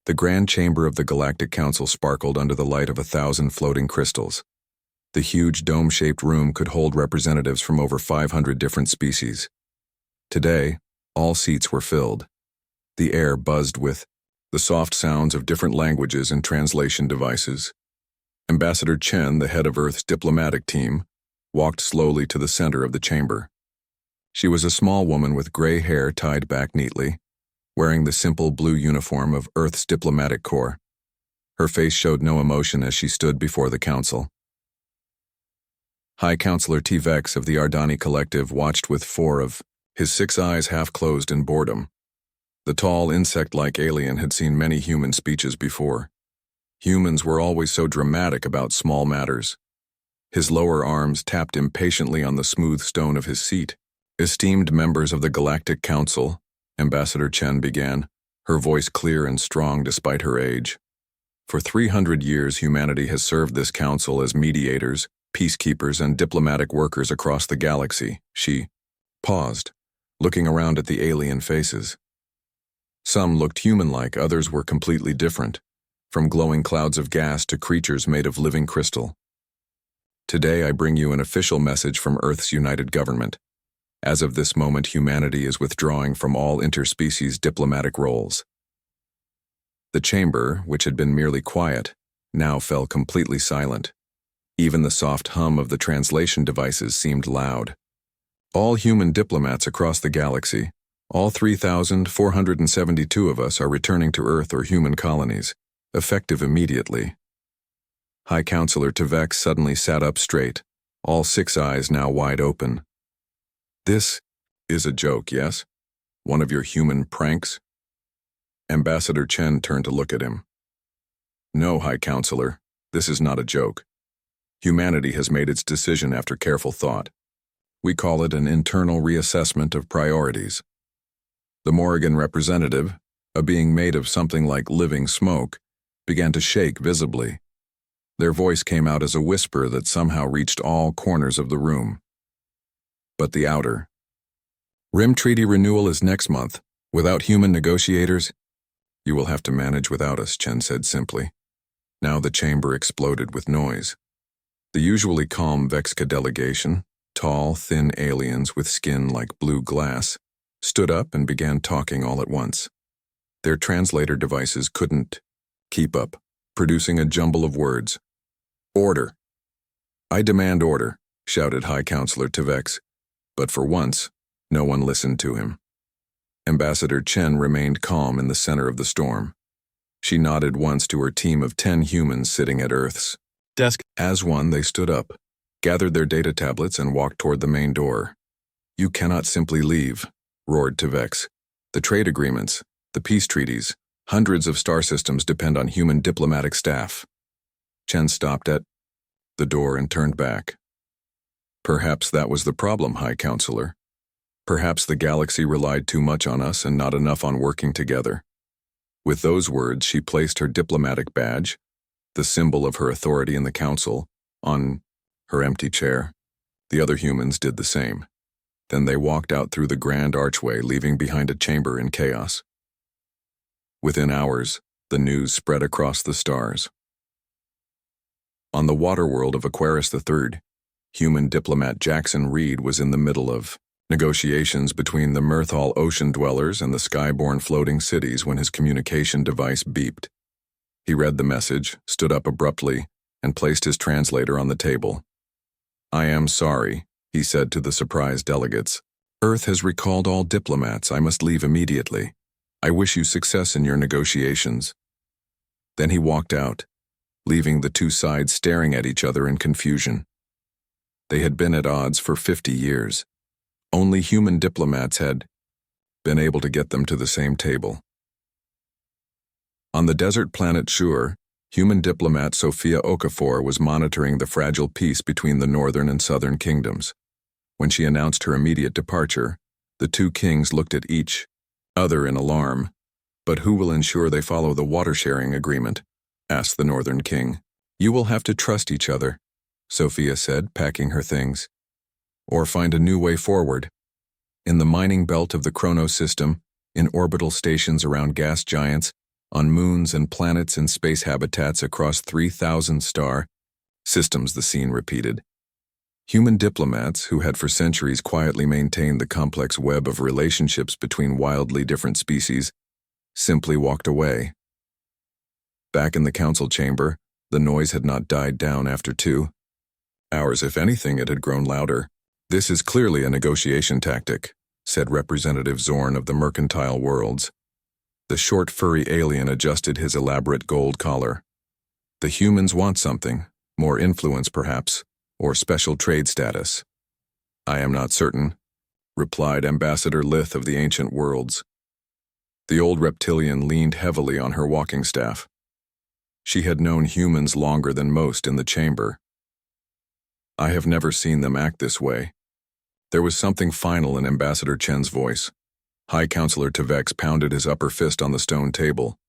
The grand chamber of the Galactic Council sparkled under the light of 1,000 floating crystals. The huge dome-shaped room could hold representatives from over 500 different species. Today, all seats were filled. The air buzzed with the soft sounds of different languages and translation devices. Ambassador Chen, the head of Earth's diplomatic team, walked slowly to the center of the chamber. She was a small woman with gray hair tied back neatly, wearing the simple blue uniform of Earth's diplomatic corps. Her face showed no emotion as she stood before the council. High Counselor T-Vex of the Ardani Collective watched with 4 of his 6 eyes half closed in boredom. The tall, insect-like alien had seen many human speeches before. Humans were always so dramatic about small matters. His lower arms tapped impatiently on the smooth stone of his seat. Esteemed members of the Galactic Council, Ambassador Chen began, her voice clear and strong despite her age. For 300 years, humanity has served this council as mediators, peacekeepers, and diplomatic workers across the galaxy. She paused, looking around at the alien faces. Some looked human-like, others were completely different, from glowing clouds of gas to creatures made of living crystal. Today I bring you an official message from Earth's united government. As of this moment, humanity is withdrawing from all interspecies diplomatic roles. The chamber, which had been merely quiet, now fell completely silent. Even the soft hum of the translation devices seemed loud. All human diplomats across the galaxy, all 3,472 of us, are returning to Earth or human colonies, effective immediately. High Counselor T-Vex suddenly sat up straight, all 6 eyes now wide open. This is a joke, yes? One of your human pranks? Ambassador Chen turned to look at him. No, High Counselor, this is not a joke. Humanity has made its decision after careful thought. We call it an internal reassessment of priorities. The Morrigan representative, a being made of something like living smoke, began to shake visibly. Their voice came out as a whisper that somehow reached all corners of the room. But the outer Rim Treaty renewal is next month. Without human negotiators, you will have to manage without us, Chen said simply. Now the chamber exploded with noise. The usually calm Vexca delegation, tall, thin aliens with skin like blue glass, stood up and began talking all at once. Their translator devices couldn't keep up, producing a jumble of words. Order. I demand order, shouted High Counselor T-Vex. But for once, no one listened to him. Ambassador Chen remained calm in the center of the storm. She nodded once to her team of 10 humans sitting at Earth's desk. As one, they stood up, gathered their data tablets, and walked toward the main door. You cannot simply leave, roared T-Vex. The trade agreements, the peace treaties, hundreds of star systems depend on human diplomatic staff. Chen stopped at the door and turned back. Perhaps that was the problem, High Counselor. Perhaps the galaxy relied too much on us and not enough on working together. With those words, she placed her diplomatic badge, the symbol of her authority in the council, on her empty chair. The other humans did the same. Then they walked out through the grand archway, leaving behind a chamber in chaos. Within hours, the news spread across the stars. On the waterworld of Aquarius III, human diplomat Jackson Reed was in the middle of negotiations between the Mirthal ocean dwellers and the skyborne floating cities when his communication device beeped. He read the message, stood up abruptly, and placed his translator on the table. I am sorry, he said to the surprised delegates. Earth has recalled all diplomats. I must leave immediately. I wish you success in your negotiations. Then he walked out, leaving the two sides staring at each other in confusion. They had been at odds for 50 years. Only human diplomats had been able to get them to the same table. On the desert planet Shur, human diplomat Sophia Okafor was monitoring the fragile peace between the northern and southern kingdoms. When she announced her immediate departure, the two kings looked at each other in alarm. But who will ensure they follow the water-sharing agreement? Asked the northern king. You will have to trust each other, Sophia said, packing her things. Or find a new way forward. In the mining belt of the Chronos system, in orbital stations around gas giants, on moons and planets in space habitats across 3,000 star systems, the scene repeated. Human diplomats, who had for centuries quietly maintained the complex web of relationships between wildly different species, simply walked away. Back in the council chamber, the noise had not died down after 2 hours. If anything, it had grown louder. "This is clearly a negotiation tactic," said Representative Zorn of the Mercantile Worlds. The short, furry alien adjusted his elaborate gold collar. "The humans want something, more influence perhaps, or special trade status." "I am not certain," replied Ambassador Lith of the Ancient Worlds. The old reptilian leaned heavily on her walking staff. She had known humans longer than most in the chamber. "I have never seen them act this way." There was something final in Ambassador Chen's voice. High Counselor Tevex pounded his upper fist on the stone table.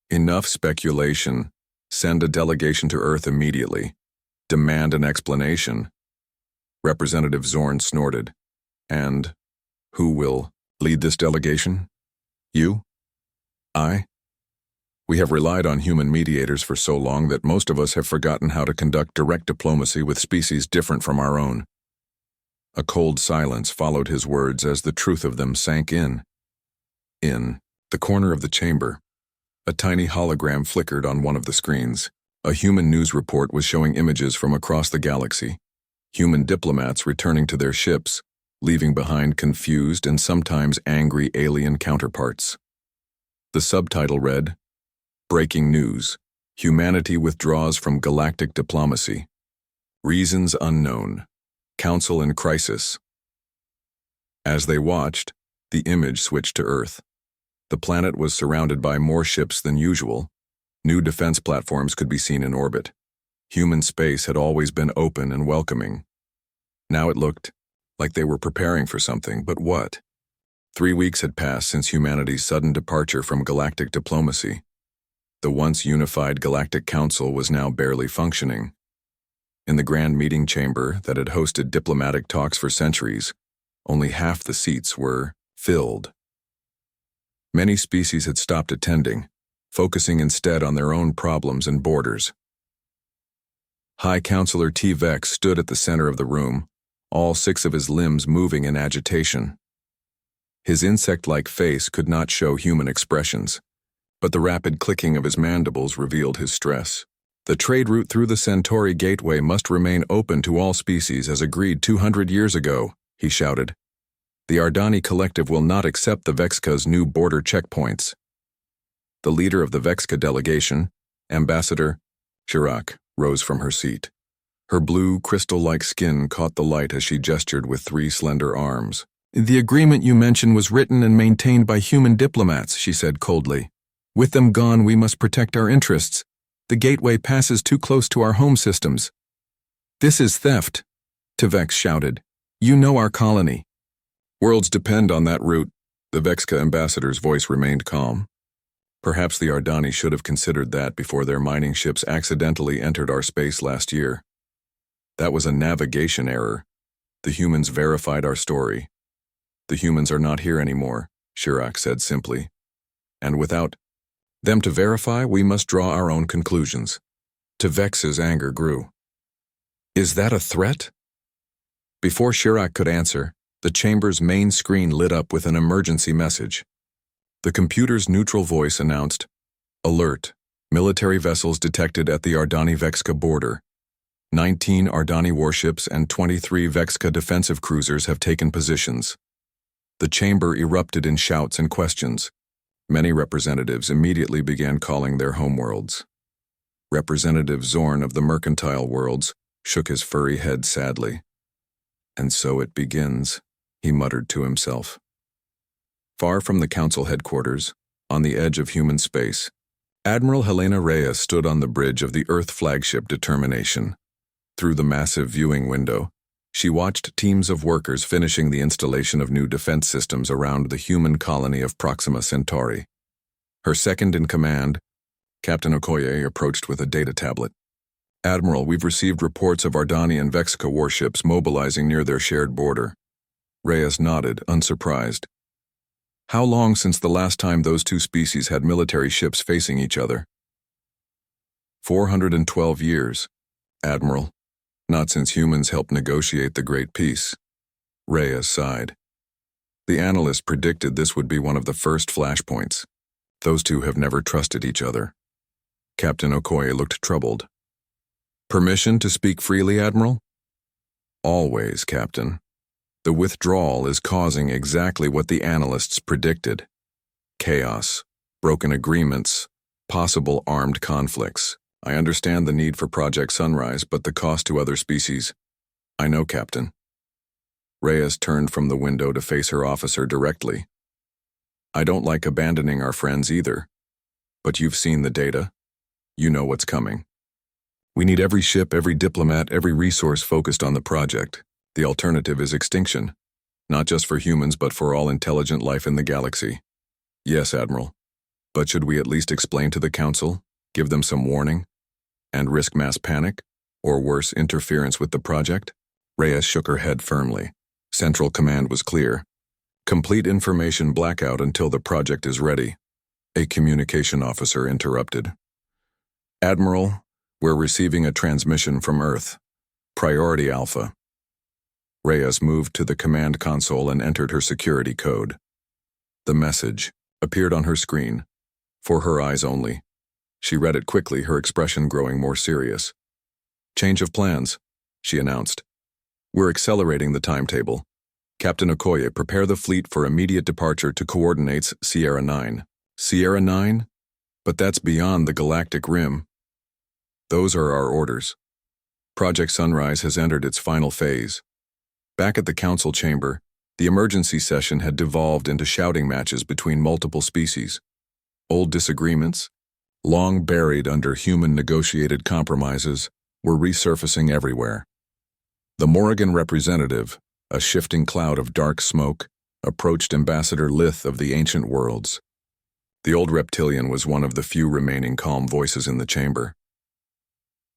"Enough speculation. Send a delegation to Earth immediately. Demand an explanation." Representative Zorn snorted. "And who will lead this delegation? You? I? We have relied on human mediators for so long that most of us have forgotten how to conduct direct diplomacy with species different from our own." A cold silence followed his words as the truth of them sank in. In the corner of the chamber, a tiny hologram flickered on one of the screens. A human news report was showing images from across the galaxy. Human diplomats returning to their ships, leaving behind confused and sometimes angry alien counterparts. The subtitle read, "Breaking News. Humanity withdraws from galactic diplomacy. Reasons unknown. Council in crisis." As they watched, the image switched to Earth. The planet was surrounded by more ships than usual. New defense platforms could be seen in orbit. Human space had always been open and welcoming. Now it looked like they were preparing for something, but what? 3 weeks had passed since humanity's sudden departure from galactic diplomacy. The once unified Galactic Council was now barely functioning. In the grand meeting chamber that had hosted diplomatic talks for centuries, only half the seats were filled. Many species had stopped attending, focusing instead on their own problems and borders. High Counselor T. Vex stood at the center of the room, all 6 of his limbs moving in agitation. His insect-like face could not show human expressions, but the rapid clicking of his mandibles revealed his stress. "The trade route through the Centauri Gateway must remain open to all species as agreed 200 years ago," he shouted. "The Ardani Collective will not accept the Vexka's new border checkpoints." The leader of the Vexka delegation, Ambassador Chirac, rose from her seat. Her blue, crystal-like skin caught the light as she gestured with 3 slender arms. "The agreement you mentioned was written and maintained by human diplomats," she said coldly. "With them gone, we must protect our interests. The gateway passes too close to our home systems." "This is theft," Tevex shouted. "You know our colony." "Worlds depend on that route." The Vexka ambassador's voice remained calm. "Perhaps the Ardani should have considered that before their mining ships accidentally entered our space last year. That was a navigation error. The humans verified our story." "The humans are not here anymore," Chirac said simply. "And without them to verify, we must draw our own conclusions." Tevex's anger grew. "Is that a threat?" Before Chirac could answer, the chamber's main screen lit up with an emergency message. The computer's neutral voice announced, "Alert. Military vessels detected at the Ardani-Vexka border. 19 Ardani warships and 23 Vexka defensive cruisers have taken positions." The chamber erupted in shouts and questions. Many representatives immediately began calling their homeworlds. Representative Zorn of the Mercantile Worlds shook his furry head sadly. "And so it begins," he muttered to himself. Far from the council headquarters, on the edge of human space, Admiral Helena Reyes stood on the bridge of the Earth flagship Determination. Through the massive viewing window, she watched teams of workers finishing the installation of new defense systems around the human colony of Proxima Centauri. Her second-in-command, Captain Okoye, approached with a data tablet. "Admiral, we've received reports of Ardani and Vexka warships mobilizing near their shared border." Reyes nodded, unsurprised. How long since the last time those two species had military ships facing each other? 412 years, Admiral. Not since humans helped negotiate the Great Peace. Reyes sighed. The analyst predicted this would be one of the first flashpoints. Those two have never trusted each other. Captain Okoye looked troubled. Permission to speak freely, Admiral? Always, Captain. The withdrawal is causing exactly what the analysts predicted. Chaos, broken agreements, possible armed conflicts. I understand the need for Project Sunrise, but the cost to other species. I know, Captain. Reyes turned from the window to face her officer directly. I don't like abandoning our friends either. But you've seen the data. You know what's coming. We need every ship, every diplomat, every resource focused on the project. The alternative is extinction. Not just for humans, but for all intelligent life in the galaxy. Yes, Admiral. But should we at least explain to the Council, give them some warning, and risk mass panic, or worse, interference with the project? Reyes shook her head firmly. Central Command was clear. Complete information blackout until the project is ready. A communication officer interrupted. Admiral, we're receiving a transmission from Earth. Priority Alpha. Reyes moved to the command console and entered her security code. The message appeared on her screen, for her eyes only. She read it quickly, her expression growing more serious. Change of plans, she announced. We're accelerating the timetable. Captain Okoye, prepare the fleet for immediate departure to coordinates Sierra 9. Sierra 9? But that's beyond the galactic rim. Those are our orders. Project Sunrise has entered its final phase. Back at the council chamber, the emergency session had devolved into shouting matches between multiple species. Old disagreements, long buried under human-negotiated compromises, were resurfacing everywhere. The Morrigan representative, a shifting cloud of dark smoke, approached Ambassador Lith of the Ancient Worlds. The old reptilian was one of the few remaining calm voices in the chamber.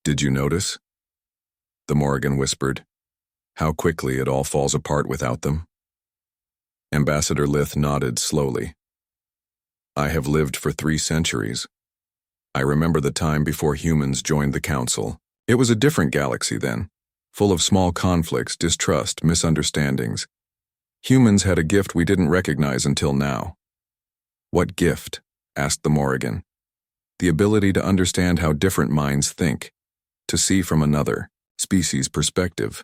Did you notice? The Morrigan whispered. How quickly it all falls apart without them? Ambassador Lith nodded slowly. I have lived for 3 centuries. I remember the time before humans joined the Council. It was a different galaxy then, full of small conflicts, distrust, misunderstandings. Humans had a gift we didn't recognize until now. What gift? Asked the Morrigan. The ability to understand how different minds think, to see from another species' perspective.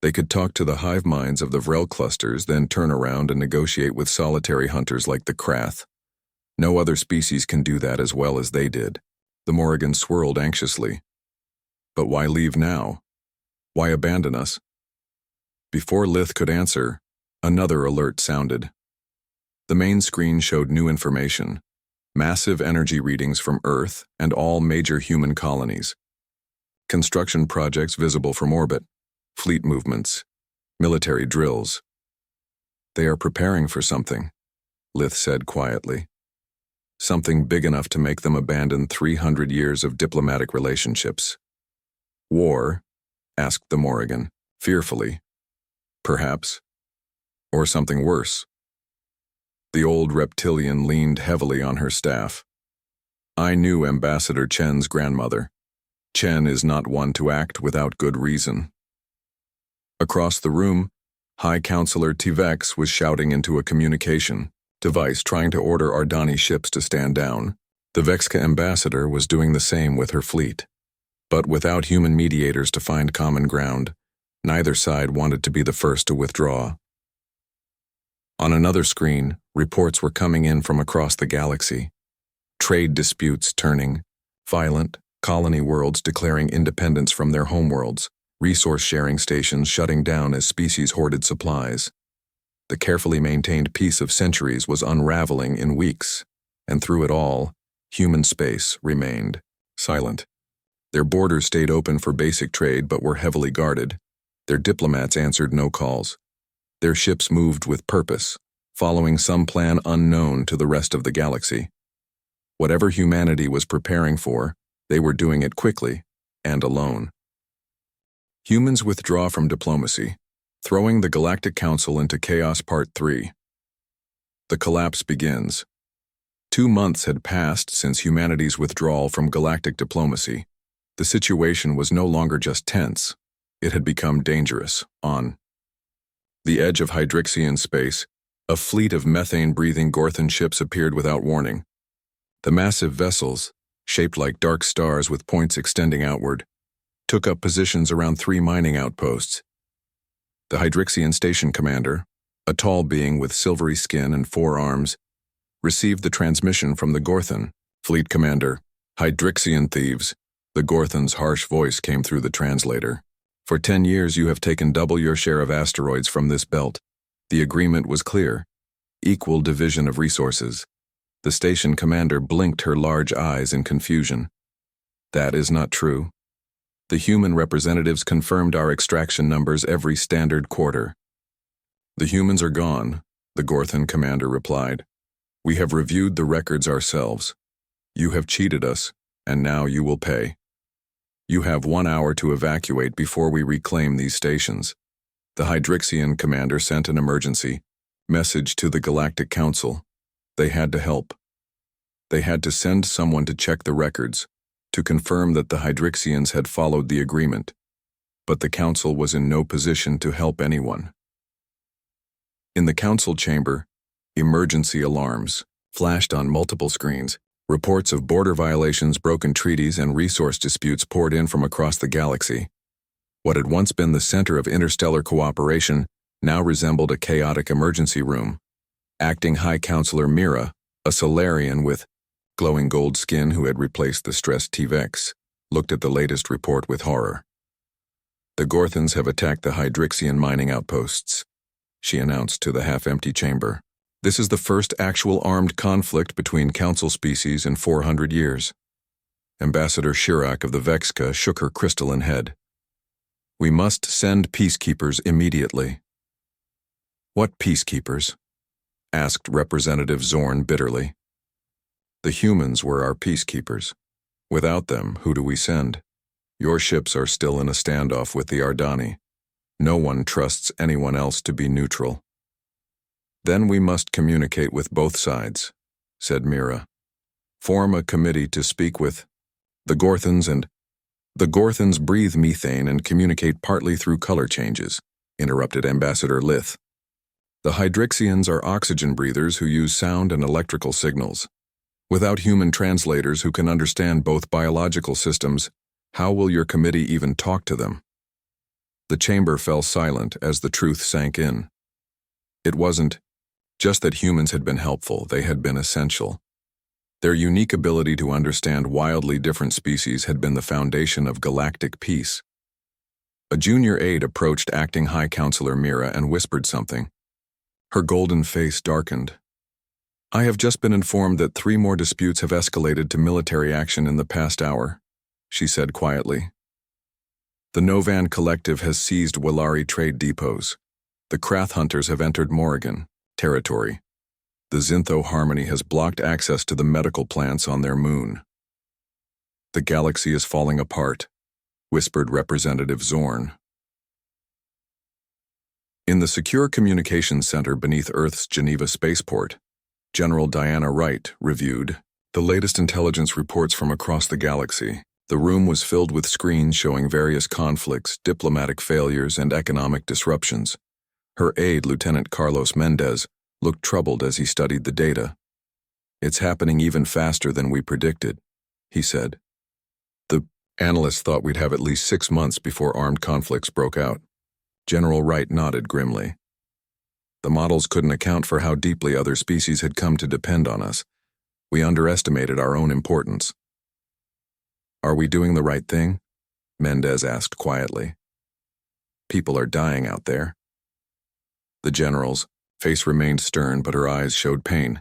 They could talk to the hive minds of the Vrel clusters, then turn around and negotiate with solitary hunters like the Krath. No other species can do that as well as they did. The Morrigan swirled anxiously. But why leave now? Why abandon us? Before Lith could answer, another alert sounded. The main screen showed new information. Massive energy readings from Earth and all major human colonies. Construction projects visible from orbit. Fleet movements, military drills. They are preparing for something, Lith said quietly. Something big enough to make them abandon 300 years of diplomatic relationships. War? Asked the Morrigan, fearfully. Perhaps. Or something worse. The old reptilian leaned heavily on her staff. I knew Ambassador Chen's grandmother. Chen is not one to act without good reason. Across the room, High Counselor Tivex was shouting into a communication device trying to order Ardani ships to stand down. The Vexca ambassador was doing the same with her fleet. But without human mediators to find common ground, neither side wanted to be the first to withdraw. On another screen, reports were coming in from across the galaxy. Trade disputes turning, violent, colony worlds declaring independence from their homeworlds, resource-sharing stations shutting down as species hoarded supplies. The carefully maintained peace of centuries was unraveling in weeks, and through it all, human space remained silent. Their borders stayed open for basic trade but were heavily guarded. Their diplomats answered no calls. Their ships moved with purpose, following some plan unknown to the rest of the galaxy. Whatever humanity was preparing for, they were doing it quickly and alone. Humans withdraw from diplomacy, throwing the Galactic Council into chaos Part 3. The collapse begins. 2 months had passed since humanity's withdrawal from galactic diplomacy. The situation was no longer just tense. It had become dangerous. On the edge of Hydrixian space, a fleet of methane-breathing Gorthan ships appeared without warning. The massive vessels, shaped like dark stars with points extending outward, took up positions around 3 mining outposts. The Hydrixian station commander, a tall being with silvery skin and 4 arms, received the transmission from the Gorthan. Fleet commander, Hydrixian thieves. The Gorthan's harsh voice came through the translator. For 10 years you have taken double your share of asteroids from this belt. The agreement was clear. Equal division of resources. The station commander blinked her large eyes in confusion. That is not true. The human representatives confirmed our extraction numbers every standard quarter. The humans are gone, the Gorthan commander replied. We have reviewed the records ourselves. You have cheated us, and now you will pay. You have 1 hour to evacuate before we reclaim these stations. The Hydrixian commander sent an emergency message to the Galactic Council. They had to help. They had to send someone to check the records, to confirm that the Hydrixians had followed the agreement. But the Council was in no position to help anyone. In the Council chamber, emergency alarms flashed on multiple screens. Reports of border violations, broken treaties, and resource disputes poured in from across the galaxy. What had once been the center of interstellar cooperation now resembled a chaotic emergency room. Acting High Counselor Mira, a Solarian with glowing gold skin who had replaced the stressed T-Vex, looked at the latest report with horror. The Gorthans have attacked the Hydrixian mining outposts, she announced to the half-empty chamber. This is the first actual armed conflict between Council species in 400 years. Ambassador Shirak of the Vexka shook her crystalline head. We must send peacekeepers immediately. What peacekeepers? Asked Representative Zorn bitterly. The humans were our peacekeepers. Without them, who do we send? Your ships are still in a standoff with the Ardani. No one trusts anyone else to be neutral. Then we must communicate with both sides, said Mira. Form a committee to speak with the Gorthans and the Gorthans breathe methane and communicate partly through color changes, interrupted Ambassador Lith. The Hydrixians are oxygen breathers who use sound and electrical signals. Without human translators who can understand both biological systems, how will your committee even talk to them? The chamber fell silent as the truth sank in. It wasn't just that humans had been helpful, they had been essential. Their unique ability to understand wildly different species had been the foundation of galactic peace. A junior aide approached Acting High Counselor Mira and whispered something. Her golden face darkened. I have just been informed that 3 more disputes have escalated to military action in the past hour, she said quietly. The Novan Collective has seized Wallari trade depots. The Krath hunters have entered Morrigan territory. The Xintho Harmony has blocked access to the medical plants on their moon. The galaxy is falling apart, whispered Representative Zorn. In the Secure Communications Center beneath Earth's Geneva spaceport, General Diana Wright reviewed the latest intelligence reports from across the galaxy. The room was filled with screens showing various conflicts, diplomatic failures, and economic disruptions. Her aide, Lieutenant Carlos Mendez, looked troubled as he studied the data. It's happening even faster than we predicted, he said. The analysts thought we'd have at least 6 months before armed conflicts broke out. General Wright nodded grimly. The models couldn't account for how deeply other species had come to depend on us. We underestimated our own importance. Are we doing the right thing? Mendez asked quietly. People are dying out there. The general's face remained stern, but her eyes showed pain.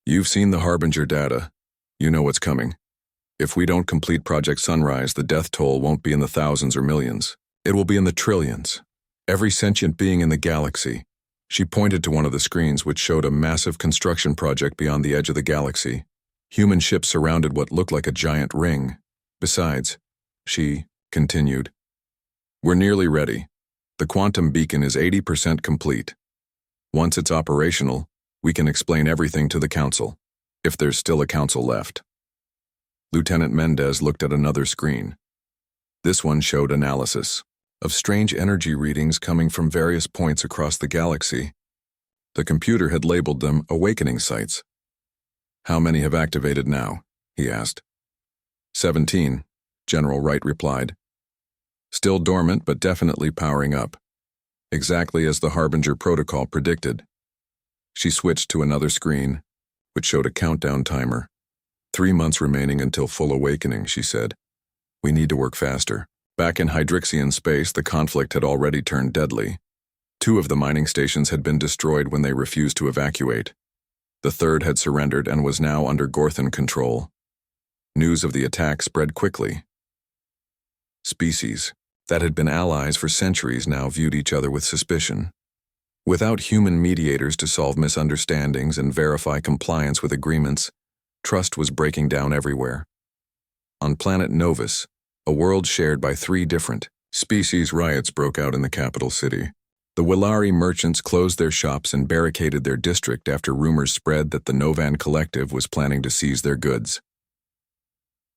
You've seen the Harbinger data. You know what's coming. If we don't complete Project Sunrise, the death toll won't be in the thousands or millions. It will be in the trillions. Every sentient being in the galaxy. She pointed to one of the screens which showed a massive construction project beyond the edge of the galaxy. Human ships surrounded what looked like a giant ring. Besides, she continued, we're nearly ready. The quantum beacon is 80% complete. Once it's operational, We can explain everything to the council, if there's still a council left. Lieutenant Mendez looked at another screen. This one showed analysis of strange energy readings coming from various points across the galaxy. The computer had labeled them awakening sites. "How many have activated now?" he asked. 17, General Wright replied. "Still dormant, but definitely powering up. Exactly as the Harbinger protocol predicted." She switched to another screen, which showed a countdown timer. 3 months remaining until full awakening, she said. "We need to work faster." Back in Hydrixian space, the conflict had already turned deadly. 2 of the mining stations had been destroyed when they refused to evacuate. The third had surrendered and was now under Gorthan control. News of the attack spread quickly. Species that had been allies for centuries now viewed each other with suspicion. Without human mediators to solve misunderstandings and verify compliance with agreements, trust was breaking down everywhere. On planet Novus, a world shared by 3 different species, riots broke out in the capital city. The Willari merchants closed their shops and barricaded their district after rumors spread that the Novan Collective was planning to seize their goods.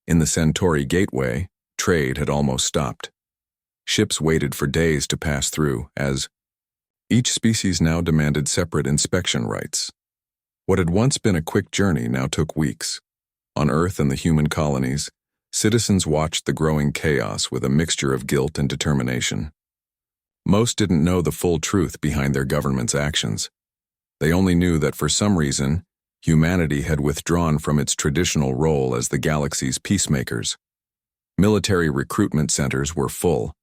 In the Centauri Gateway, trade had almost stopped. Ships waited for days to pass through, as each species now demanded separate inspection rights. What had once been a quick journey now took weeks. On Earth and the human colonies, citizens watched the growing chaos with a mixture of guilt and determination. Most didn't know the full truth behind their government's actions. They only knew that for some reason, humanity had withdrawn from its traditional role as the galaxy's peacemakers. Military recruitment centers were full.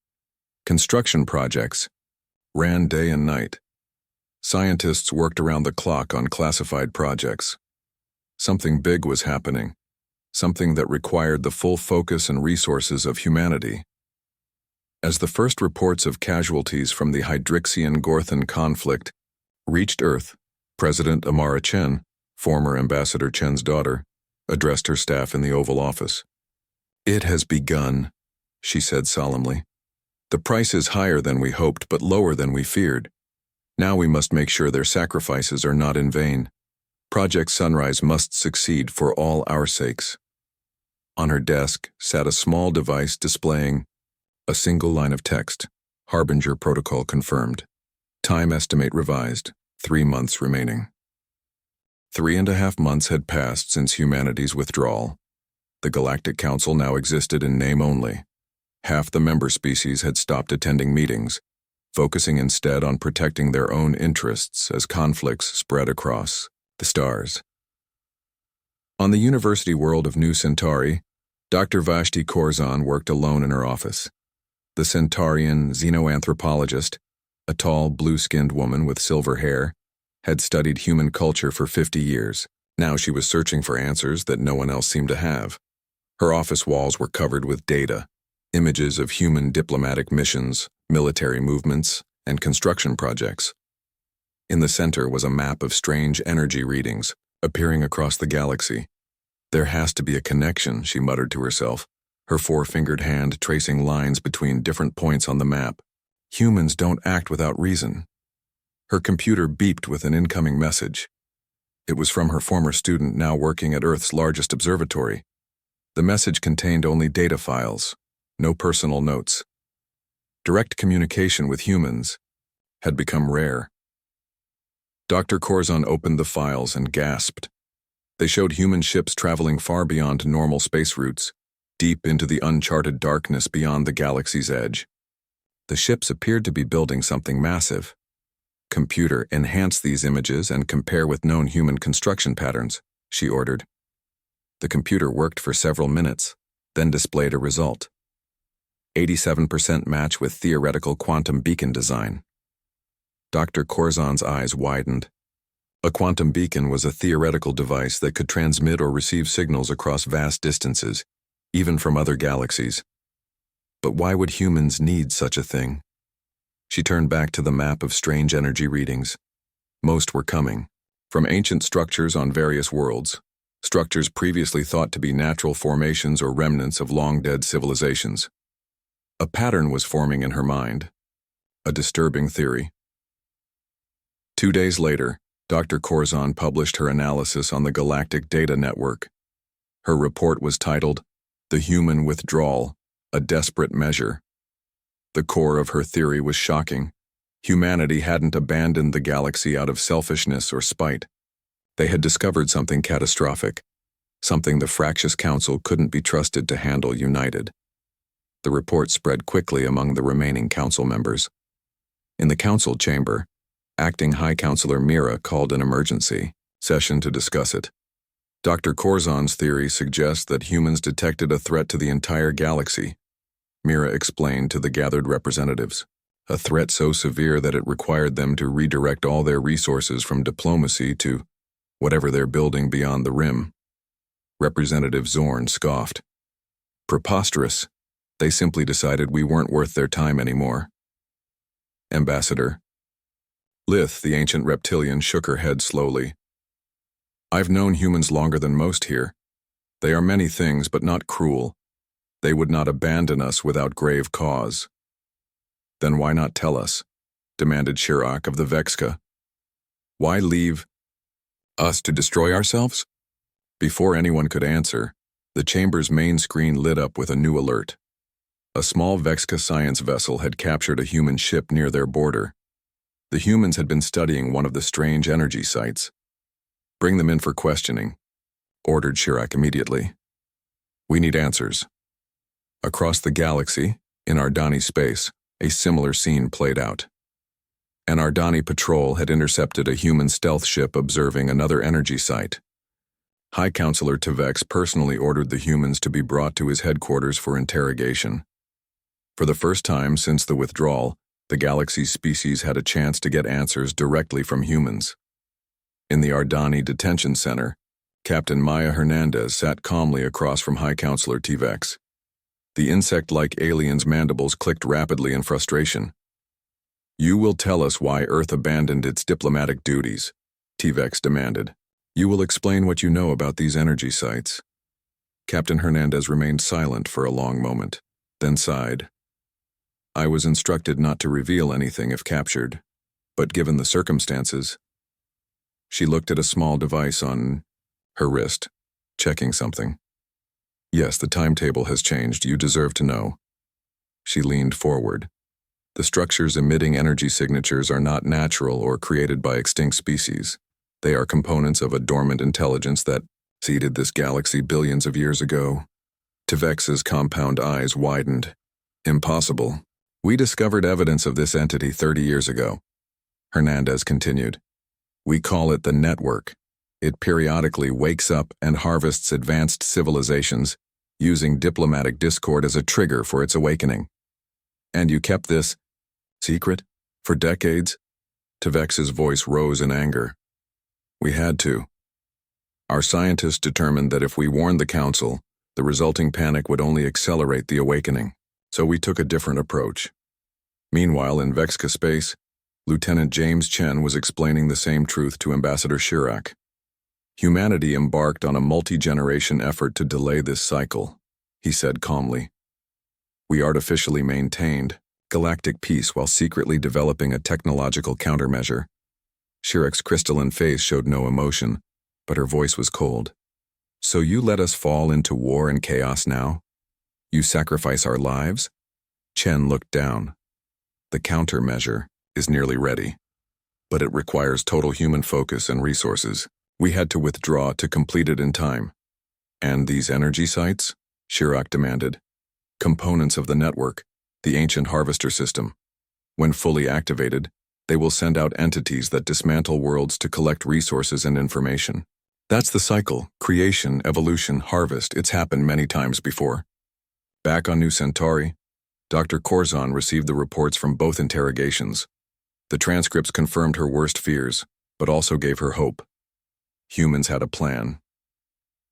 Construction projects ran day and night. Scientists worked around the clock on classified projects. Something big was happening, something that required the full focus and resources of humanity. As the first reports of casualties from the Hydrixian-Gorthan conflict reached Earth, President Amara Chen, former Ambassador Chen's daughter, addressed her staff in the Oval Office. "It has begun," she said solemnly. "The price is higher than we hoped, but lower than we feared. Now we must make sure their sacrifices are not in vain. Project Sunrise must succeed for all our sakes." On her desk sat a small device displaying a single line of text. Harbinger protocol confirmed. Time estimate revised. 3 months remaining. 3.5 months had passed since humanity's withdrawal. The Galactic Council now existed in name only. Half the member species had stopped attending meetings, focusing instead on protecting their own interests as conflicts spread across the stars. On the university world of New Centauri, Dr. Vashti Corzon worked alone in her office. The Centaurian xenoanthropologist, a tall, blue-skinned woman with silver hair, had studied human culture for 50 years. Now she was searching for answers that no one else seemed to have. Her office walls were covered with data, images of human diplomatic missions, military movements, and construction projects. In the center was a map of strange energy readings appearing across the galaxy. "There has to be a connection," she muttered to herself, her 4-fingered hand tracing lines between different points on the map. "Humans don't act without reason." Her computer beeped with an incoming message. It was from her former student now working at Earth's largest observatory. The message contained only data files, no personal notes. Direct communication with humans had become rare. Dr. Corzon opened the files and gasped. They showed human ships traveling far beyond normal space routes, deep into the uncharted darkness beyond the galaxy's edge. The ships appeared to be building something massive. "Computer, enhance these images and compare with known human construction patterns," she ordered. The computer worked for several minutes, then displayed a result. 87% match with theoretical quantum beacon design. Dr. Corzon's eyes widened. A quantum beacon was a theoretical device that could transmit or receive signals across vast distances, even from other galaxies. But why would humans need such a thing? She turned back to the map of strange energy readings. Most were coming from ancient structures on various worlds, structures previously thought to be natural formations or remnants of long-dead civilizations. A pattern was forming in her mind, a disturbing theory. 2 days later, Dr. Corzon published her analysis on the Galactic Data Network. Her report was titled, "The Human Withdrawal, a Desperate Measure." The core of her theory was shocking. Humanity hadn't abandoned the galaxy out of selfishness or spite. They had discovered something catastrophic, something the fractious council couldn't be trusted to handle united. The report spread quickly among the remaining council members. In the council chamber, Acting High Counselor Mira called an emergency session to discuss it. Dr. Corzon's theory suggests that humans detected a threat to the entire galaxy, Mira explained to the gathered representatives. A threat so severe that it required them to redirect all their resources from diplomacy to whatever they're building beyond the rim. Representative Zorn scoffed. Preposterous. They simply decided we weren't worth their time anymore. Ambassador. Lith, the ancient reptilian, shook her head slowly. I've known humans longer than most here. They are many things, but not cruel. They would not abandon us without grave cause. Then why not tell us? Demanded Shirak of the Vexka. Why leave us to destroy ourselves? Before anyone could answer, the chamber's main screen lit up with a new alert. A small Vexka science vessel had captured a human ship near their border. The humans had been studying one of the strange energy sites. Bring them in for questioning, ordered Shirak immediately. We need answers. Across the galaxy, in Ardani space, a similar scene played out. An Ardani patrol had intercepted a human stealth ship observing another energy site. High Counselor Tevex personally ordered the humans to be brought to his headquarters for interrogation. For the first time since the withdrawal, the galaxy's species had a chance to get answers directly from humans. In the Ardani Detention Center, Captain Maya Hernandez sat calmly across from High Counselor Tevex. The insect-like alien's mandibles clicked rapidly in frustration. You will tell us why Earth abandoned its diplomatic duties, Tevex demanded. You will explain what you know about these energy sites. Captain Hernandez remained silent for a long moment, then sighed. I was instructed not to reveal anything if captured, but given the circumstances. She looked at a small device on her wrist, checking something. Yes, the timetable has changed. You deserve to know. She leaned forward. The structures emitting energy signatures are not natural or created by extinct species. They are components of a dormant intelligence that seeded this galaxy billions of years ago. Tevex's compound eyes widened. Impossible. We discovered evidence of this entity 30 years ago. Hernandez continued. We call it the network. It periodically wakes up and harvests advanced civilizations, using diplomatic discord as a trigger for its awakening. And you kept this secret for decades? Tevex's voice rose in anger. We had to. Our scientists determined that if we warned the Council, the resulting panic would only accelerate the awakening. So we took a different approach. Meanwhile, in Vexka space, Lieutenant James Chen was explaining the same truth to Ambassador Shirak. Humanity embarked on a multi-generation effort to delay this cycle, he said calmly. We artificially maintained galactic peace while secretly developing a technological countermeasure. Shirak's crystalline face showed no emotion, but her voice was cold. So you let us fall into war and chaos now? You sacrifice our lives? Chen looked down. The countermeasure is nearly ready, but it requires total human focus and resources. We had to withdraw to complete it in time. And these energy sites? Shirak demanded. Components of the network, the ancient harvester system. When fully activated, they will send out entities that dismantle worlds to collect resources and information. That's the cycle: creation, evolution, harvest. It's happened many times before. Back on New Centauri, Dr. Corzon received the reports from both interrogations. The transcripts confirmed her worst fears, but also gave her hope. Humans had a plan.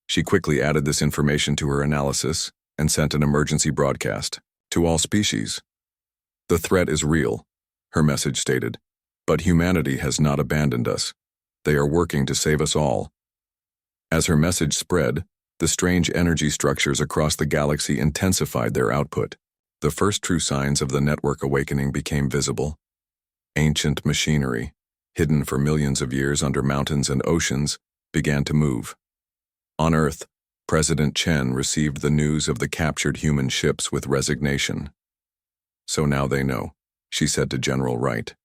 She quickly added this information to her analysis and sent an emergency broadcast to all species. The threat is real, her message stated, but humanity has not abandoned us. They are working to save us all. As her message spread, the strange energy structures across the galaxy intensified their output. The first true signs of the network awakening became visible. Ancient machinery, hidden for millions of years under mountains and oceans, began to move. On Earth, President Chen received the news of the captured human ships with resignation. "So now they know," she said to General Wright.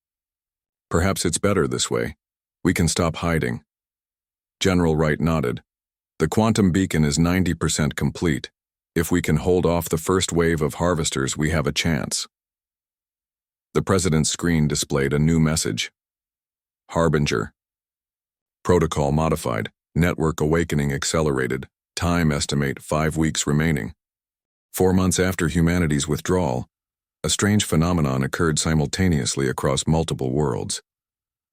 "Perhaps it's better this way. We can stop hiding." General Wright nodded. "The quantum beacon is 90% complete. If we can hold off the first wave of harvesters, we have a chance." The president's screen displayed a new message. Harbinger. Protocol modified. Network awakening accelerated. Time estimate 5 weeks remaining. 4 months after humanity's withdrawal, a strange phenomenon occurred simultaneously across multiple worlds.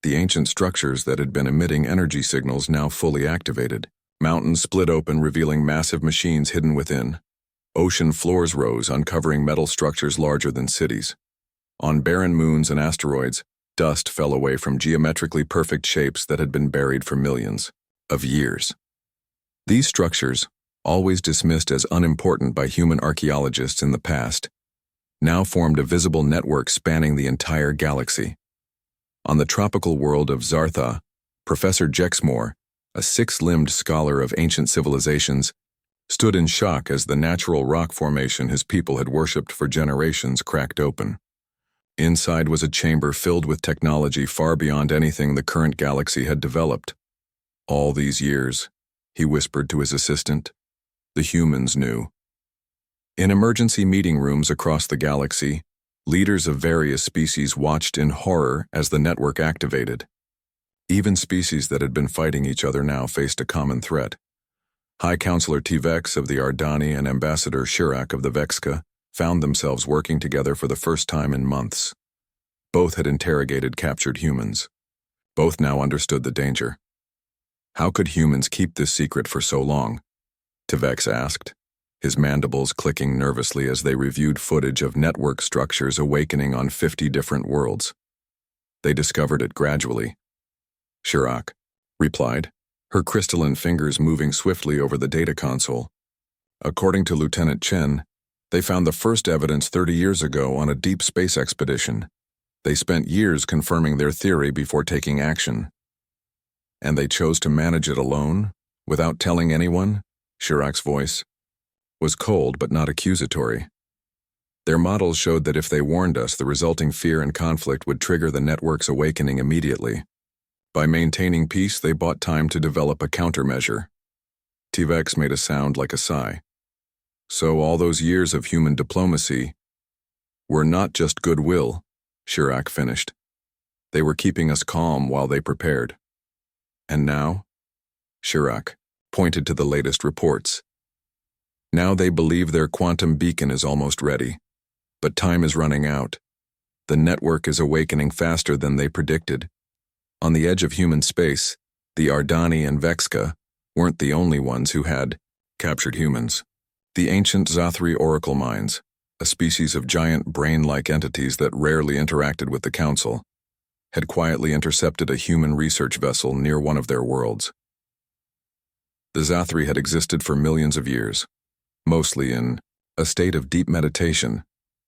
The ancient structures that had been emitting energy signals now fully activated. Mountains split open, revealing massive machines hidden within. Ocean floors rose, uncovering metal structures larger than cities. On barren moons and asteroids, dust fell away from geometrically perfect shapes that had been buried for millions of years. These structures, always dismissed as unimportant by human archaeologists in the past, now formed a visible network spanning the entire galaxy. On the tropical world of Zartha, Professor Jexmore, a 6-limbed scholar of ancient civilizations, stood in shock as the natural rock formation his people had worshipped for generations cracked open. Inside was a chamber filled with technology far beyond anything the current galaxy had developed. "All these years," he whispered to his assistant, "the humans knew." In emergency meeting rooms across the galaxy, leaders of various species watched in horror as the network activated. Even species that had been fighting each other now faced a common threat. High Counselor T-Vex of the Ardani and Ambassador Shirak of the Vexka found themselves working together for the first time in months. Both had interrogated captured humans. Both now understood the danger. How could humans keep this secret for so long? T-Vex asked, his mandibles clicking nervously as they reviewed footage of network structures awakening on 50 different worlds. "They discovered it gradually," Shirak replied, her crystalline fingers moving swiftly over the data console. "According to Lieutenant Chen, they found the first evidence 30 years ago on a deep space expedition. They spent years confirming their theory before taking action." "And they chose to manage it alone, without telling anyone?" Shirak's voice was cold but not accusatory. "Their models showed that if they warned us, the resulting fear and conflict would trigger the network's awakening immediately. By maintaining peace, they bought time to develop a countermeasure." T-Vex made a sound like a sigh. "So all those years of human diplomacy were not just goodwill," Shirak finished. "They were keeping us calm while they prepared." "And now?" Shirak pointed to the latest reports. "Now they believe their quantum beacon is almost ready. But time is running out. The network is awakening faster than they predicted. On the edge of human space, the Ardani and Vexka weren't the only ones who had captured humans. The ancient Zathri oracle minds, a species of giant brain-like entities that rarely interacted with the Council, had quietly intercepted a human research vessel near one of their worlds. The Zathri had existed for millions of years, mostly in a state of deep meditation.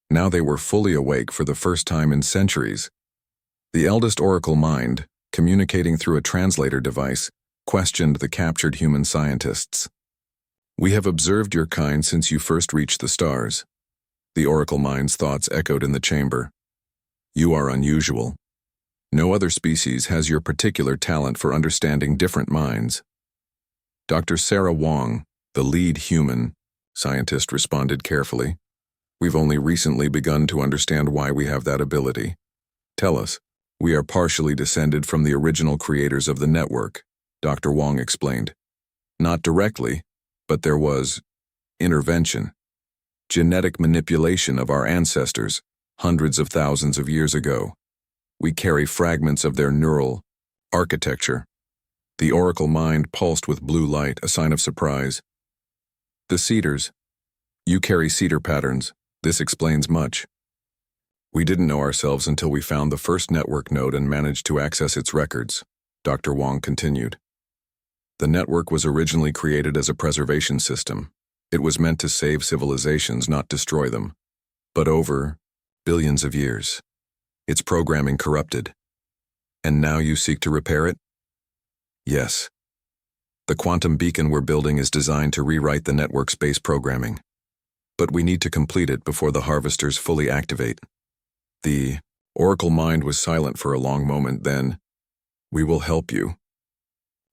Now they were fully awake for the first time in centuries. The eldest oracle mind, communicating through a translator device, questioned the captured human scientists. "We have observed your kind since you first reached the stars." The oracle mind's thoughts echoed in the chamber. "You are unusual. No other species has your particular talent for understanding different minds." Dr. Sarah Wong, the lead human scientist, responded carefully. "We've only recently begun to understand why we have that ability. Tell us." "We are partially descended from the original creators of the network," Dr. Wong explained. "Not directly, but there was intervention, genetic manipulation of our ancestors hundreds of thousands of years ago. We carry fragments of their neural architecture." The oracle mind pulsed with blue light, a sign of surprise. "The cedars. You carry cedar patterns. This explains much. We didn't know ourselves until we found the first network node and managed to access its records," Dr. Wong continued. "The network was originally created as a preservation system. It was meant to save civilizations, not destroy them. But over billions of years, its programming corrupted. And now you seek to repair it? Yes. The quantum beacon we're building is designed to rewrite the network's base programming. But we need to complete it before the harvesters fully activate. The Oracle mind was silent for a long moment, then, "We will help you."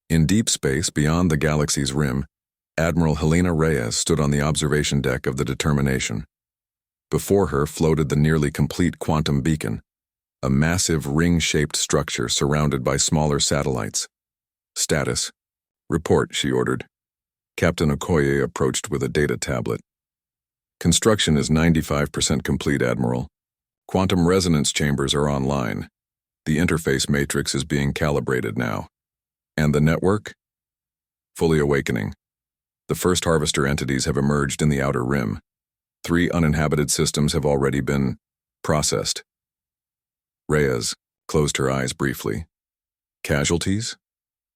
In deep space beyond the galaxy's rim, Admiral Helena Reyes stood on the observation deck of the Determination. Before her floated the nearly complete quantum beacon, a massive ring-shaped structure surrounded by smaller satellites. "Status. Report," she ordered. Captain Okoye approached with a data tablet. "Construction is 95% complete, Admiral. Quantum resonance chambers are online. The interface matrix is being calibrated now. And the network? Fully awakening. The first harvester entities have emerged in the outer rim. 3 uninhabited systems have already been processed." Reyes closed her eyes briefly. "Casualties?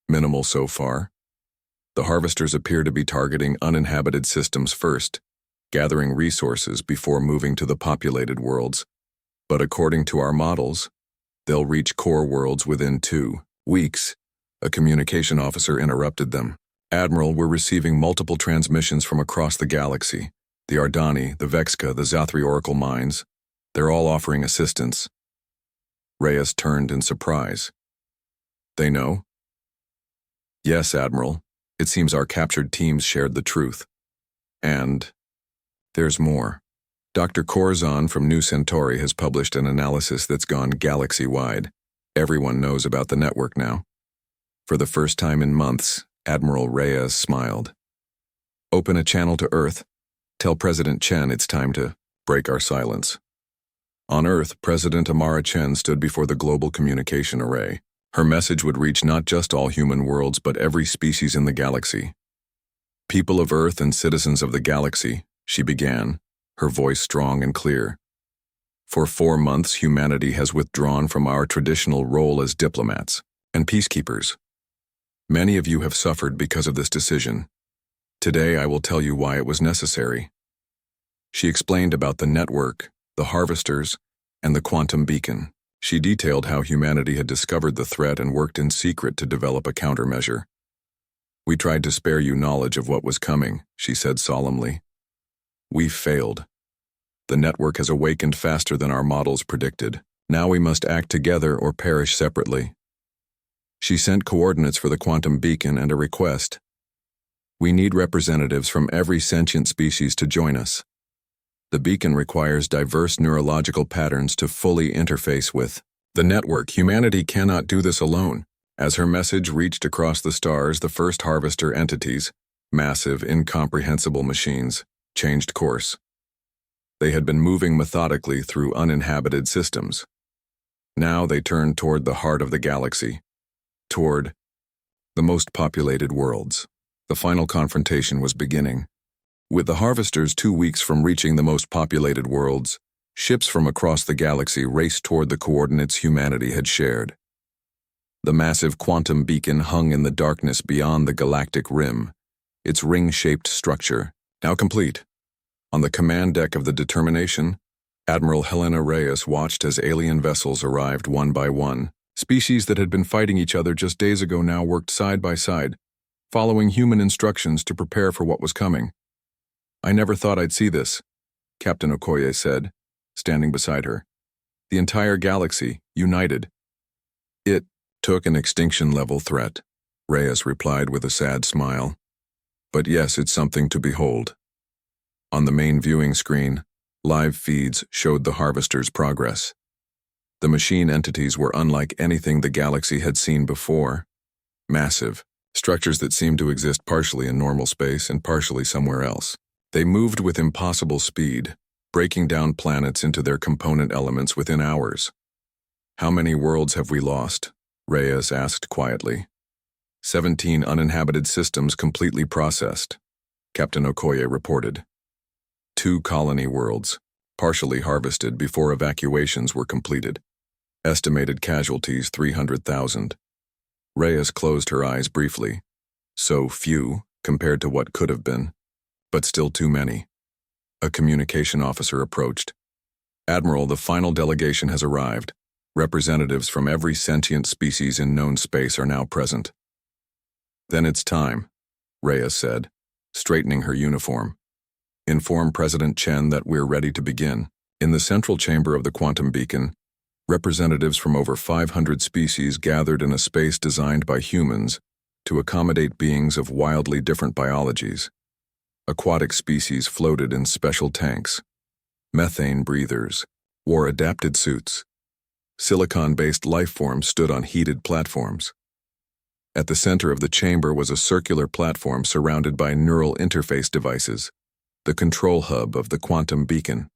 Minimal so far. The harvesters appear to be targeting uninhabited systems first, gathering resources before moving to the populated worlds. But according to our models, they'll reach core worlds within 2 weeks. A communication officer interrupted them. "Admiral, we're receiving multiple transmissions from across the galaxy. The Ardani, the Vexka, the Zathri Oracle mines. They're all offering assistance." Reyes turned in surprise. "They know?" "Yes, Admiral. It seems our captured teams shared the truth. And there's more. Dr. Corzon from New Centauri has published an analysis that's gone galaxy-wide. Everyone knows about the network now." For the first time in months, Admiral Reyes smiled. "Open a channel to Earth. Tell President Chen it's time to break our silence." On Earth, President Amara Chen stood before the global communication array. Her message would reach not just all human worlds, but every species in the galaxy. "People of Earth and citizens of the galaxy," she began, her voice strong and clear. "For 4 months, humanity has withdrawn from our traditional role as diplomats and peacekeepers. Many of you have suffered because of this decision. Today, I will tell you why it was necessary." She explained about the network, the harvesters, and the quantum beacon. She detailed how humanity had discovered the threat and worked in secret to develop a countermeasure. "We tried to spare you knowledge of what was coming," she said solemnly. "We failed. The network has awakened faster than our models predicted. Now we must act together or perish separately." She sent coordinates for the quantum beacon and a request. "We need representatives from every sentient species to join us. The beacon requires diverse neurological patterns to fully interface with the network. Humanity cannot do this alone." As her message reached across the stars, the first harvester entities, massive, incomprehensible machines, changed course. They had been moving methodically through uninhabited systems. Now they turned toward the heart of the galaxy, toward the most populated worlds. The final confrontation was beginning. With the harvesters 2 weeks from reaching the most populated worlds, ships from across the galaxy raced toward the coordinates humanity had shared. The massive quantum beacon hung in the darkness beyond the galactic rim, its ring-shaped structure now complete. On the command deck of the Determination, Admiral Helena Reyes watched as alien vessels arrived one by one. Species that had been fighting each other just days ago now worked side by side, following human instructions to prepare for what was coming. "I never thought I'd see this," Captain Okoye said, standing beside her. "The entire galaxy, united." "It took an extinction-level threat," Reyes replied with a sad smile. "But yes, it's something to behold." On the main viewing screen, live feeds showed the harvesters' progress. The machine entities were unlike anything the galaxy had seen before. Massive, structures that seemed to exist partially in normal space and partially somewhere else. They moved with impossible speed, breaking down planets into their component elements within hours. "How many worlds have we lost?" Reyes asked quietly. 17 uninhabited systems completely processed, Captain Okoye reported. 2 colony worlds, partially harvested before evacuations were completed. Estimated casualties 300,000. Reyes closed her eyes briefly. So few compared to what could have been, but still too many. A communication officer approached. "Admiral, the final delegation has arrived. Representatives from every sentient species in known space are now present. Then it's time, Reyes said, straightening her uniform. Inform President Chen that we're ready to begin. In the central chamber of the quantum beacon, representatives from over 500 species gathered in a space designed by humans to accommodate beings of wildly different biologies. Aquatic species floated in special tanks. Methane breathers wore adapted suits. Silicon-based life forms stood on heated platforms. At the center of the chamber was a circular platform surrounded by neural interface devices, the control hub of the quantum beacon.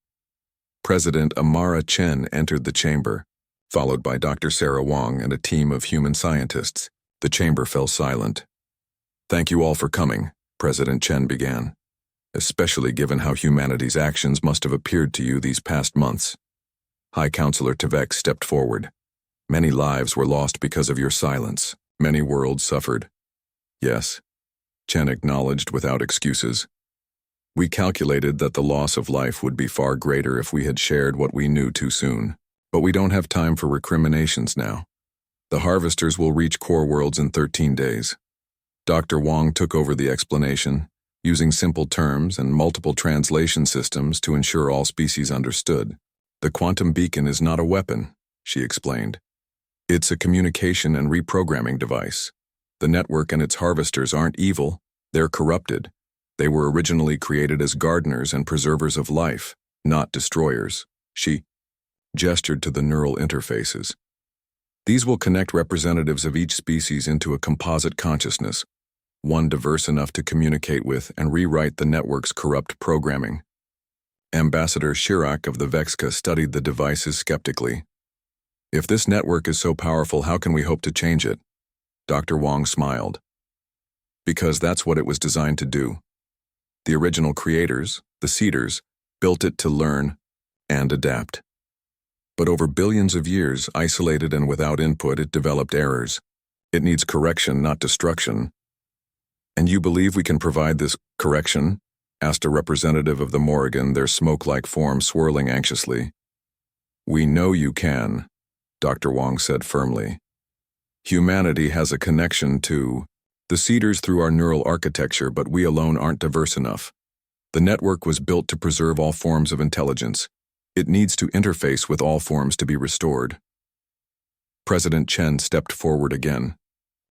President Amara Chen entered the chamber, followed by Dr. Sarah Wong and a team of human scientists. The chamber fell silent. "Thank you all for coming," President Chen began, "especially given how humanity's actions must have appeared to you these past months." High Counselor Tvek stepped forward. "Many lives were lost because of your silence. Many worlds suffered." "Yes," Chen acknowledged without excuses. "We calculated that the loss of life would be far greater if we had shared what we knew too soon. But we don't have time for recriminations now. The harvesters will reach core worlds in 13 days. Dr. Wong took over the explanation, using simple terms and multiple translation systems to ensure all species understood. "The quantum beacon is not a weapon," she explained. "It's a communication and reprogramming device. The network and its harvesters aren't evil, they're corrupted. They were originally created as gardeners and preservers of life, not destroyers." She gestured to the neural interfaces. "These will connect representatives of each species into a composite consciousness, one diverse enough to communicate with and rewrite the network's corrupt programming." Ambassador Chirac of the Vexca studied the devices skeptically. "If this network is so powerful, how can we hope to change it?" Dr. Wong smiled. "Because that's what it was designed to do. The original creators, the Seeders, built it to learn and adapt. But over billions of years, isolated and without input, it developed errors. It needs correction, not destruction." "And you believe we can provide this correction?" asked a representative of the Morrigan, their smoke-like form swirling anxiously. "We know you can," Dr. Wong said firmly. "Humanity has a connection to the Seeders through our neural architecture, but we alone aren't diverse enough. The network was built to preserve all forms of intelligence. It needs to interface with all forms to be restored." President Chen stepped forward again.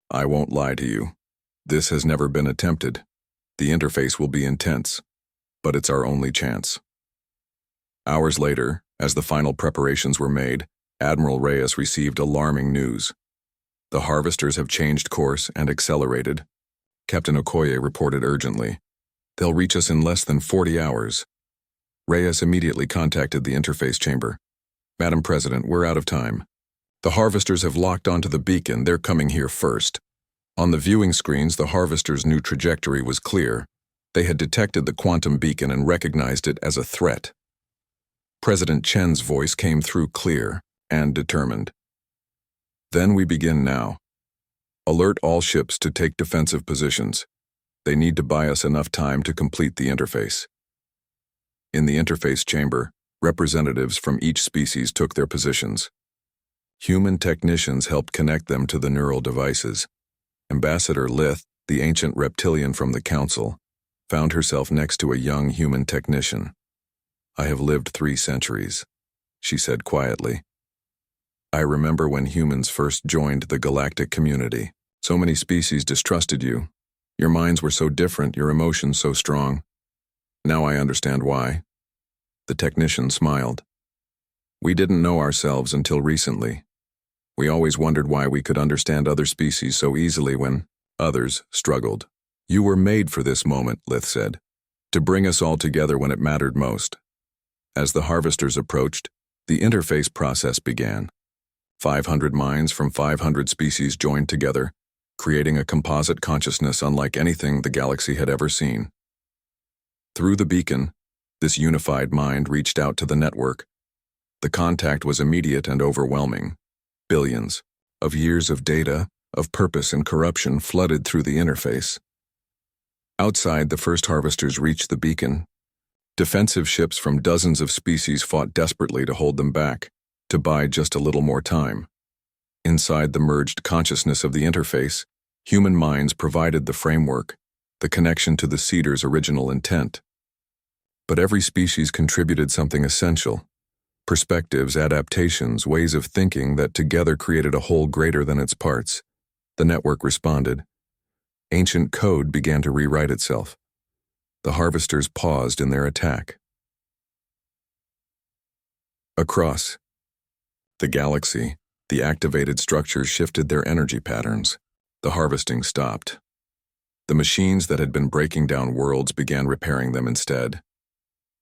"I won't lie to you. This has never been attempted. The interface will be intense, but it's our only chance." Hours later, as the final preparations were made, Admiral Reyes received alarming news. "The harvesters have changed course and accelerated," Captain Okoye reported urgently. "They'll reach us in less than 40 hours. Reyes immediately contacted the interface chamber. "Madam President, we're out of time. The harvesters have locked onto the beacon. They're coming here first." On the viewing screens, the harvesters' new trajectory was clear. They had detected the quantum beacon and recognized it as a threat. President Chen's voice came through clear and determined. "Then we begin now. Alert all ships to take defensive positions. They need to buy us enough time to complete the interface." In the interface chamber, representatives from each species took their positions. Human technicians helped connect them to the neural devices. Ambassador Lith, the ancient reptilian from the Council, found herself next to a young human technician. "I have lived 3 centuries," she said quietly. "I remember when humans first joined the galactic community. So many species distrusted you. Your minds were so different, your emotions so strong. Now I understand why." The technician smiled. "We didn't know ourselves until recently. We always wondered why we could understand other species so easily when others struggled. You were made for this moment," Lith said, "to bring us all together when it mattered most." As the harvesters approached, the interface process began. 500 minds from 500 species joined together, creating a composite consciousness unlike anything the galaxy had ever seen. Through the beacon, this unified mind reached out to the network. The contact was immediate and overwhelming. Billions of years of data, of purpose and corruption flooded through the interface. Outside, the first harvesters reached the beacon. Defensive ships from dozens of species fought desperately to hold them back. to buy just a little more time. Inside the merged consciousness of the interface, human minds provided the framework, the connection to the seeder's original intent. But every species contributed something essential: perspectives, adaptations, ways of thinking that together created a whole greater than its parts. The network responded. Ancient code began to rewrite itself. The harvesters paused in their attack. Across the galaxy, the activated structures shifted their energy patterns. The harvesting stopped. The machines that had been breaking down worlds began repairing them instead.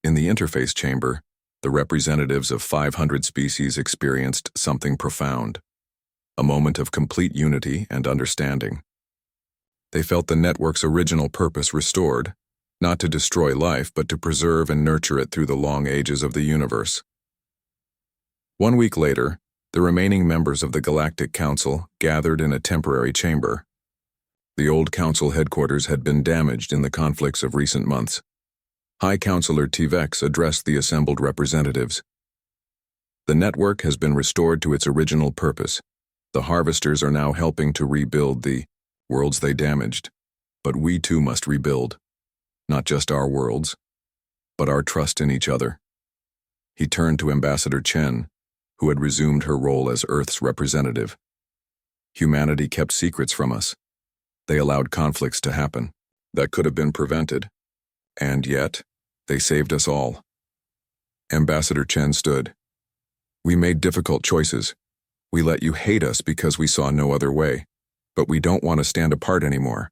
In the interface chamber, the representatives of 500 species experienced something profound, a moment of complete unity and understanding. They felt the network's original purpose restored, not to destroy life, but to preserve and nurture it through the long ages of the universe. 1 week later, the remaining members of the Galactic Council gathered in a temporary chamber. The old council headquarters had been damaged in the conflicts of recent months. High Counselor T-Vex addressed the assembled representatives. The network has been restored to its original purpose. The harvesters are now helping to rebuild the worlds they damaged. But we too must rebuild. Not just our worlds, but our trust in each other. He turned to Ambassador Chen, who had resumed her role as Earth's representative. Humanity kept secrets from us. They allowed conflicts to happen that could have been prevented. And yet, they saved us all. Ambassador Chen stood. We made difficult choices. We let you hate us because we saw no other way. But we don't want to stand apart anymore.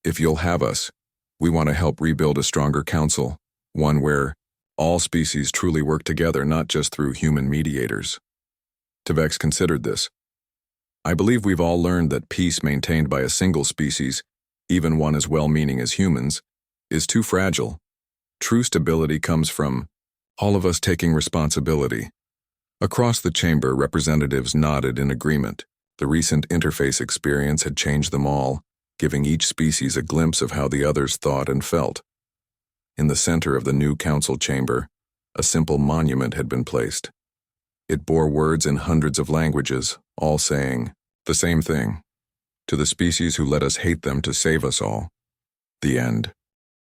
If you'll have us, we want to help rebuild a stronger council, one where all species truly work together, not just through human mediators. T-Vex considered this. I believe we've all learned that peace maintained by a single species, even one as well-meaning as humans, is too fragile. True stability comes from all of us taking responsibility. Across the chamber, representatives nodded in agreement. The recent interface experience had changed them all, giving each species a glimpse of how the others thought and felt. In the center of the new council chamber, a simple monument had been placed. It bore words in hundreds of languages, all saying the same thing. To the species who let us hate them to save us all. The end.